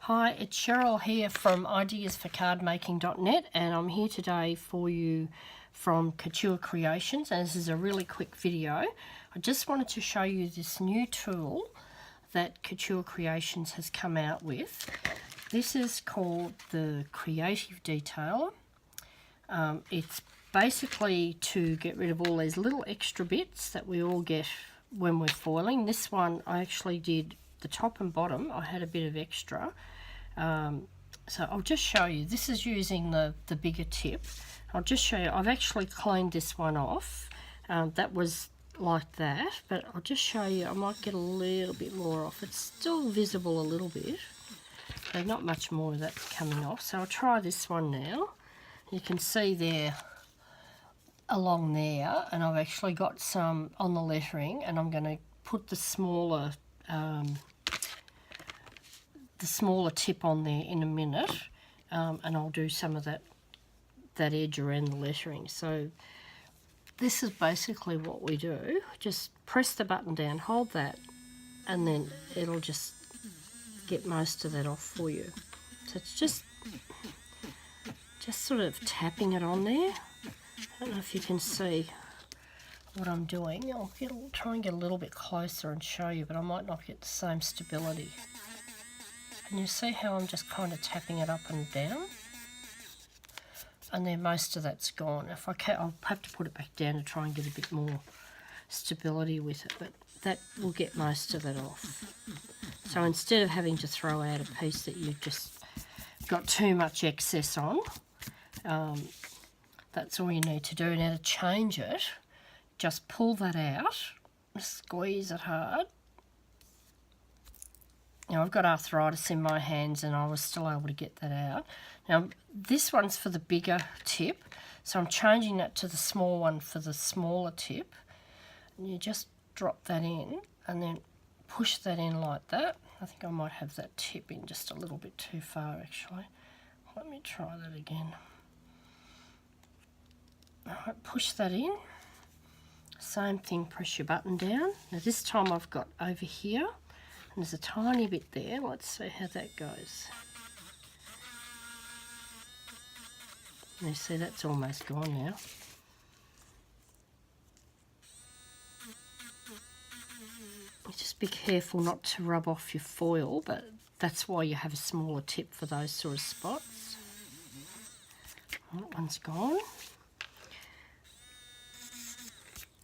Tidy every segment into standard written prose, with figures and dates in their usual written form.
Hi, it's Cheryl here from ideasforcardmaking.net, and I'm here today for you from Couture Creations, and this is a really quick video. I just wanted to show you this new tool that Couture Creations has come out with. This is called the Creative Detailer. It's basically to get rid of all these little extra bits that we all get when we're foiling. This one I actually did the top and bottom. I had a bit of extra. So I'll just show you. This is using the bigger tip. I'll just show you. I've actually cleaned this one off. That was like that, but I'll just show you. I might get a little bit more off. It's still visible a little bit. So not much more of that coming off. So I'll try this one now. You can see there along there, and I've actually got some on the lettering, and I'm going to put the smaller tip on there in a minute, and I'll do some of that edge around the lettering. So this is basically what we do. Just press the button down, hold that, and then it'll just get most of that off for you. So it's just sort of tapping it on there. I don't know if you can see what I'm doing. I'll try and get a little bit closer and show you, but I might not get the same stability. And you see how I'm just kind of tapping it up and down? And then most of that's gone. If I can, I'll have to put it back down to try and get a bit more stability with it, but that will get most of it off. So instead of having to throw out a piece that you've just got too much excess on, that's all you need to do. Now to change it, just pull that out, squeeze it hard. Now I've got arthritis in my hands and I was still able to get that out. Now this one's for the bigger tip, so I'm changing that to the small one for the smaller tip. And you just drop that in and then push that in like that. I think I might have that tip in just a little bit too far actually. Let me try that again. Alright, push that in. Same thing, press your button down. Now this time I've got over here, and there's a tiny bit there. Let's see how that goes. You see that's almost gone now. Just be careful not to rub off your foil, but that's why you have a smaller tip for those sort of spots. That one's gone.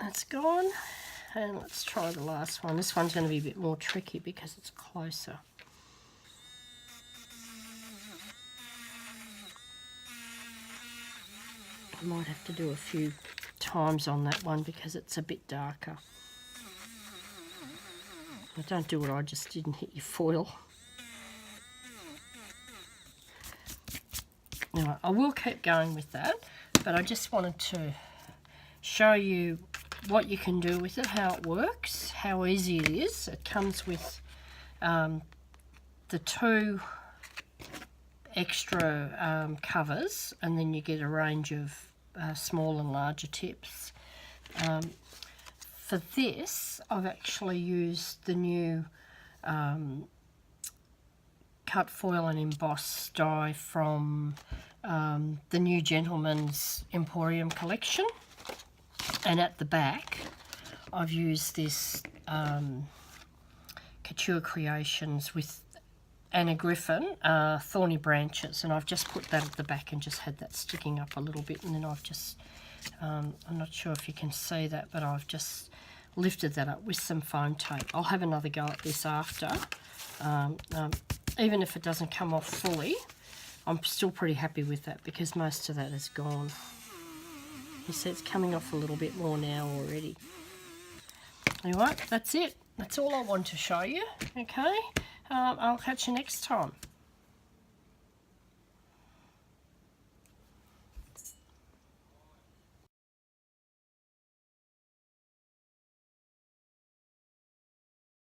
That's gone. And let's try the last one. This one's going to be a bit more tricky because it's closer. I might have to do a few times on that one because it's a bit darker. Now don't do what I just did and hit your foil. Now I will keep going with that, but I just wanted to show you what you can do with it, how it works, how easy it is. It comes with the two extra covers, and then you get a range of small and larger tips. For this, I've actually used the new cut foil and emboss die from the New Gentleman's Emporium collection. And at the back, I've used this Couture Creations with Anna Griffin, Thorny Branches, and I've just put that at the back and just had that sticking up a little bit, and then I've just, I'm not sure if you can see that, but I've just lifted that up with some foam tape. I'll have another go at this after. Even if it doesn't come off fully, I'm still pretty happy with that because most of that is gone. You see it's coming off a little bit more now already. Anyway, that's it. That's all I want to show you. Okay, I'll catch you next time.